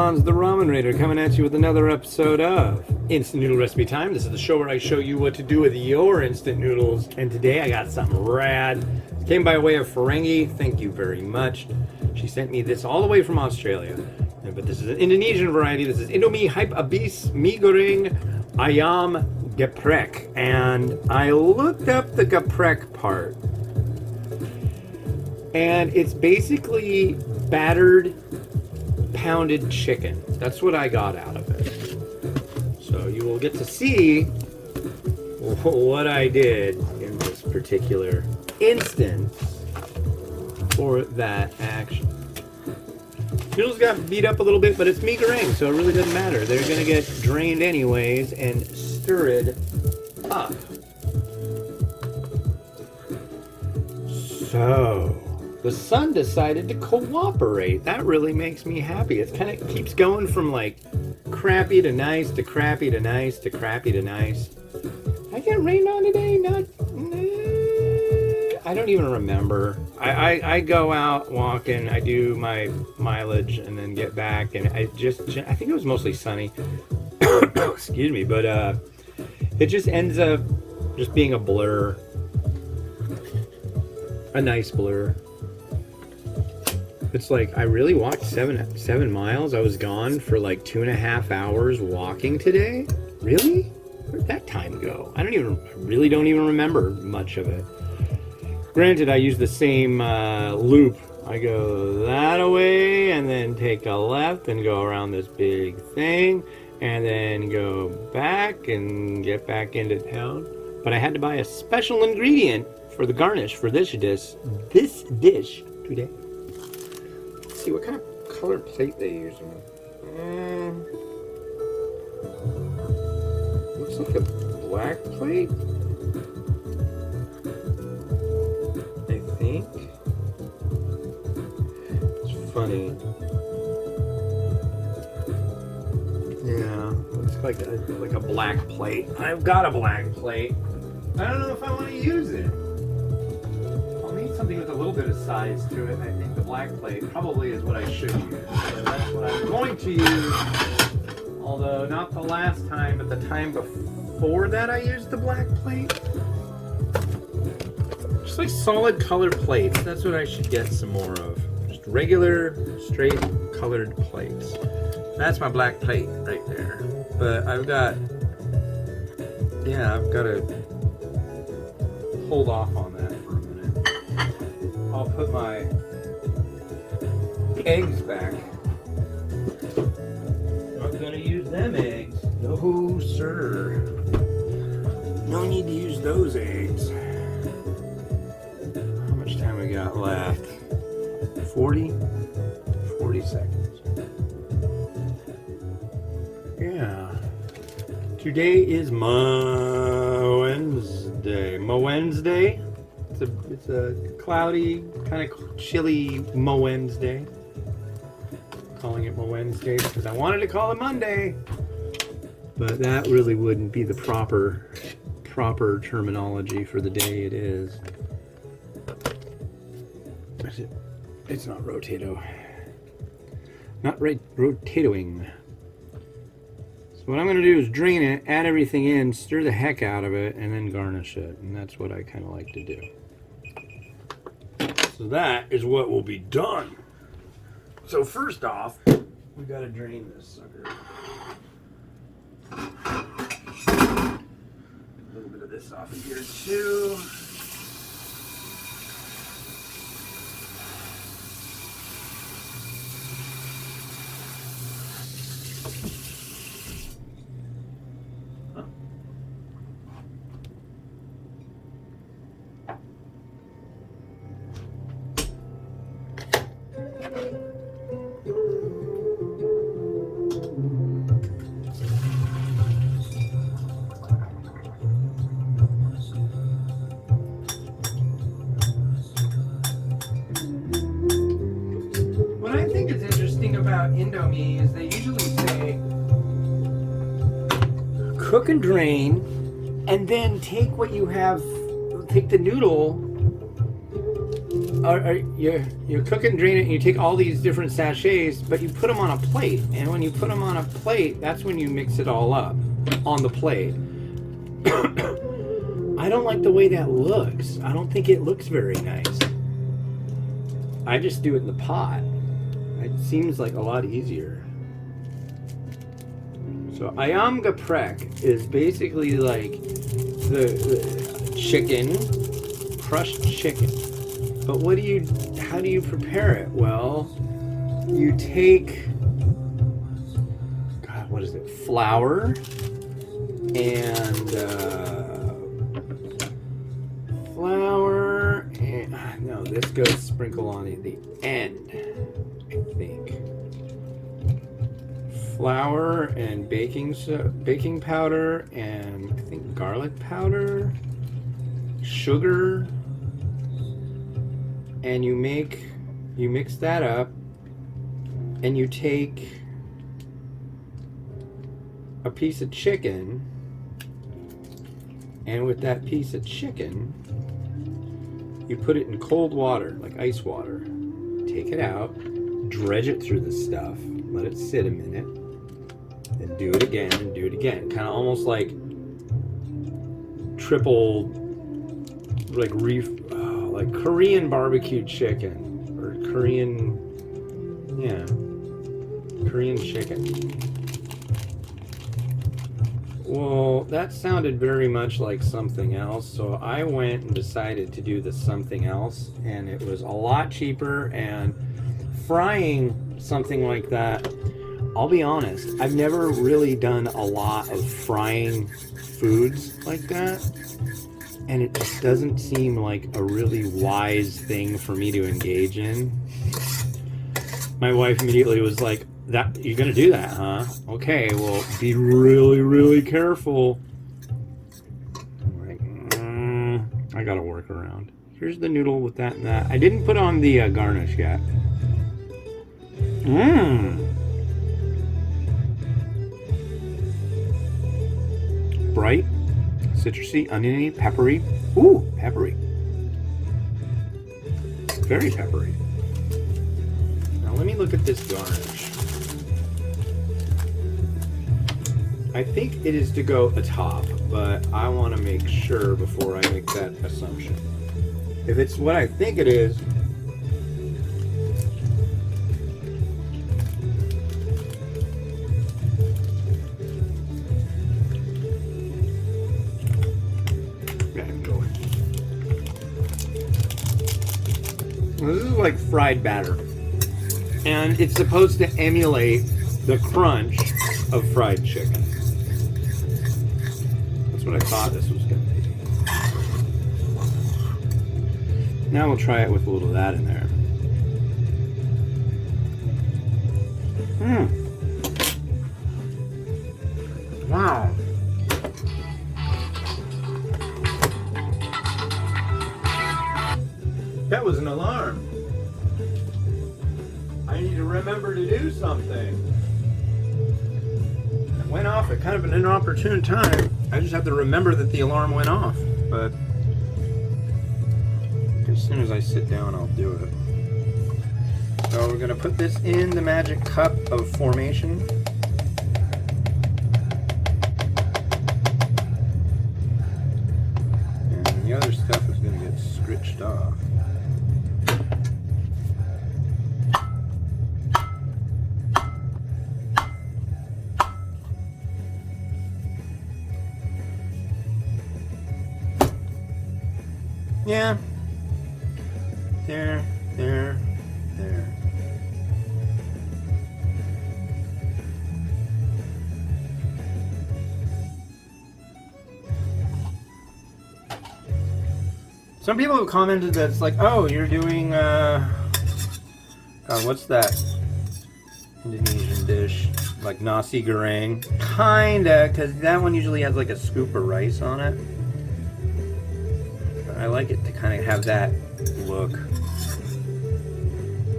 Ron's the Ramen Raider coming at you with another episode of Instant Noodle Recipe Time. This is the show where I show you what to do with your instant noodles. And today I got something rad. Came by way of Ferengi. Thank you very much. She sent me this all the way from Australia. But this is an Indonesian variety. This is Indomie Hype Abis Mi Goreng Ayam Geprek. And I looked up the Geprek part. And it's basically battered pounded chicken. That's what I got out of it. So you will get to see what I did in this particular instance for that action. Noodles got beat up a little bit, but it's mi goreng, so it really doesn't matter. They're going to get drained anyways and stirred up. So the sun decided to cooperate. That really makes me happy. It kind of keeps going from like crappy to nice to crappy to nice to crappy to nice. I get rained on today? I don't even remember. I go out walking, I do my mileage and then get back, and I think it was mostly sunny. Excuse me, but it just ends up just being a blur. A nice blur. It's like I really walked seven miles. I was gone for like 2.5 hours walking today. Really? Where'd that time go? I really don't even remember much of it. Granted, I use the same loop. I go that way and then take a left and go around this big thing and then go back and get back into town. But I had to buy a special ingredient for the garnish for this dish today. Let's see what kind of colored plate they use. Looks like a black plate. I think. It's funny. Yeah, looks like a black plate. I've got a black plate. I don't know if I want to use it. I'll need something with a little bit of size to it. I think the black plate probably is what I should use. So that's what I'm going to use. Although not the last time, but the time before that I used the black plate. Just like solid colored plates. That's what I should get some more of. Just regular, straight colored plates. That's my black plate right there. But I've got to hold off on that for a minute. I'll put my eggs back. Not gonna use them eggs. No, sir. No need to use those eggs. How much time we got left? 40 seconds. Yeah. Today is Wednesday. It's a cloudy, kind of chilly Wednesday. Calling it Wednesday because I wanted to call it Monday, but that really wouldn't be the proper terminology for the day it is. It's not rotato. Not rotatoing. So what I'm going to do is drain it, add everything in, stir the heck out of it, and then garnish it. And that's what I kind of like to do. So that is what will be done. So first off, we got to drain this sucker. A little bit of this off of here too. About Indomie is they usually say cook and drain and then take what you have, take the noodle you cook it and drain it, and you take all these different sachets, but you put them on a plate. And when you put them on a plate, that's when you mix it all up on the plate. I don't like the way that looks. I don't think it looks very nice. I just do it in the pot. It seems like a lot easier. So Ayam Geprek is basically like the chicken, crushed chicken. But how do you prepare it? Well, you take, God, what is it? Flour and no, this goes sprinkle on at the end, I think. Flour and baking powder and I think garlic powder, sugar, and you mix that up, and you take a piece of chicken, and with that piece of chicken you put it in cold water, like ice water. Take it out, dredge it through the stuff, let it sit a minute, then do it again and do it again. Kind of almost like triple, like like Korean barbecue chicken or Korean chicken. Well, that sounded very much like something else, so I went and decided to do the something else, and it was a lot cheaper, and frying something like that, I'll be honest, I've never really done a lot of frying foods like that, and it just doesn't seem like a really wise thing for me to engage in. My wife immediately was like, "That you're gonna do that, huh? Okay, well, be really, really careful." I'm like, I gotta work around. Here's the noodle with that and that. I didn't put on the garnish yet. Bright, citrusy, oniony, peppery. Ooh, peppery. Very peppery. Now let me look at this garnish. I think it is to go atop, but I want to make sure before I make that assumption. If it's what I think it is, this is like fried batter, and it's supposed to emulate the crunch of fried chicken. That's what I thought this was going to be. Now we'll try it with a little of that in there. Wow. That was an alarm. I need to remember to do something. It went off at kind of an inopportune time. I just have to remember that the alarm went off. But as soon as I sit down, I'll do it. So we're going to put this in the magic cup of formation. And the other stuff is going to get scritched off. Yeah. There. Some people have commented that it's like, oh, you're doing, God, what's that Indonesian dish? Like nasi goreng? Kinda, because that one usually has like a scoop of rice on it. I like it to kind of have that look.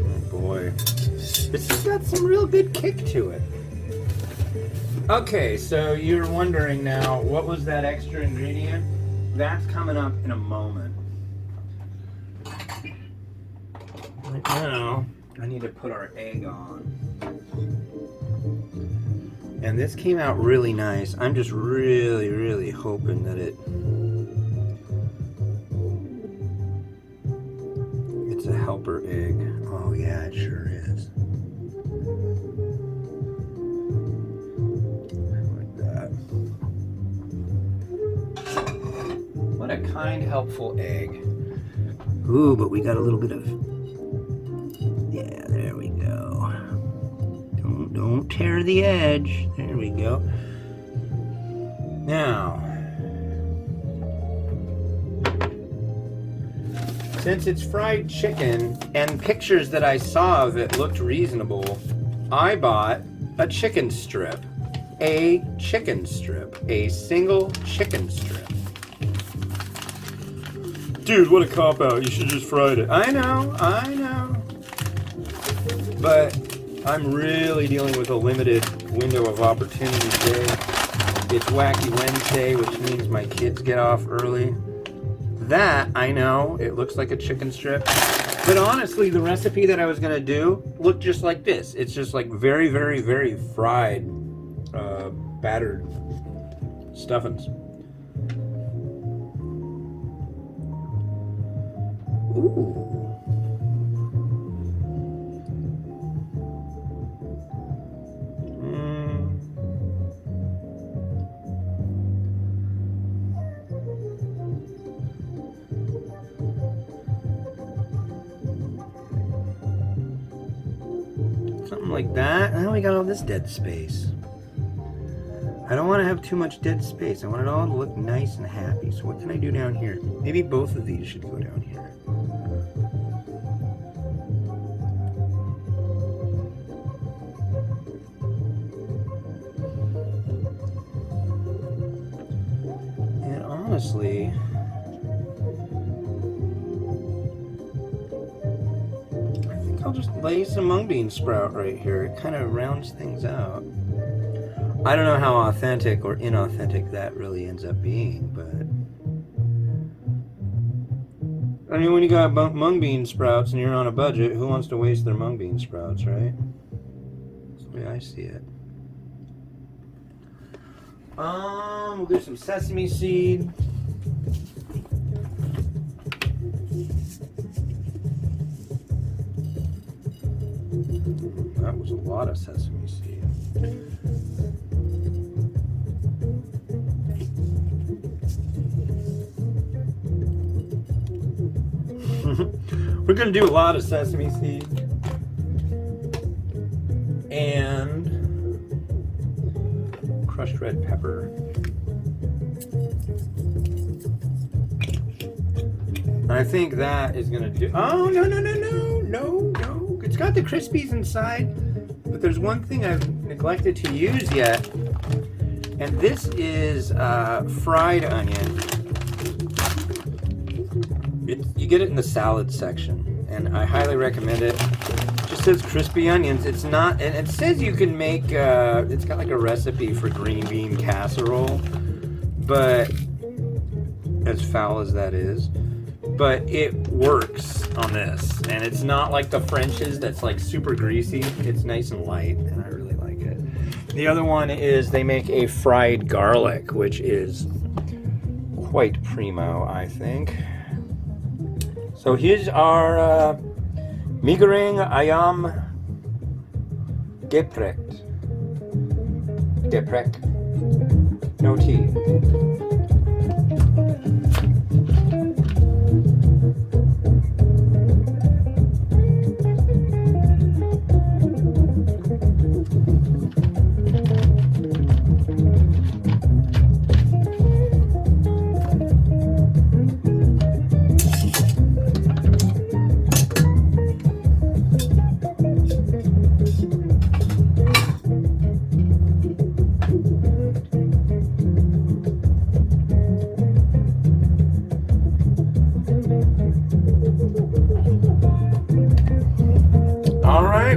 Oh boy. This has got some real good kick to it. Okay, so you're wondering now, what was that extra ingredient? That's coming up in a moment. Now, I need to put our egg on. And this came out really nice. I'm just really, really hoping that it's a helper egg. Oh yeah, it sure is. Like that. What a kind, helpful egg. Ooh, but we got a little bit of... Yeah, there we go. Don't tear the edge. There we go. Now, since it's fried chicken and pictures that I saw of it looked reasonable, I bought a chicken strip. A chicken strip. A single chicken strip. Dude, what a cop-out. You should just fried it. I know. But I'm really dealing with a limited window of opportunity today. It's Wacky Wednesday, which means my kids get off early. That, I know, it looks like a chicken strip. But honestly, the recipe that I was going to do looked just like this. It's just like very, very, very fried, battered stuffings. Ooh. Something like that. Now we got all this dead space. I don't want to have too much dead space. I want it all to look nice and happy. So what can I do down here? Maybe both of these should go down here. And honestly, I think I'll just lay some mung bean sprout right here. It kind of rounds things out. I don't know how authentic or inauthentic that really ends up being, but I mean, when you got mung bean sprouts and you're on a budget, who wants to waste their mung bean sprouts, right? That's the way I see it. We'll do some sesame seed. That was a lot of sesame seed. We're going to do a lot of sesame seed and crushed red pepper. And I think that is going to do... Oh, no. It's got the crispies inside, but there's one thing I've neglected to use yet, and this is fried onion. You get it in the salad section, and I highly recommend it. It just says crispy onions. It's not, and it says you can make, it's got like a recipe for green bean casserole, but as foul as that is, but it works on this, and it's not like the French's that's like super greasy. It's nice and light, and I really like it. The other one is they make a fried garlic, which is quite primo, I think. So here's our Goreng Ayam Geprek. No tea.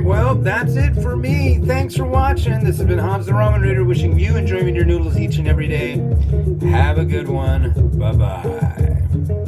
Well, that's it for me. Thanks for watching. This has been Hobbs the Ramen Raider, wishing you enjoyment your noodles each and every day. Have a good one. Bye-bye.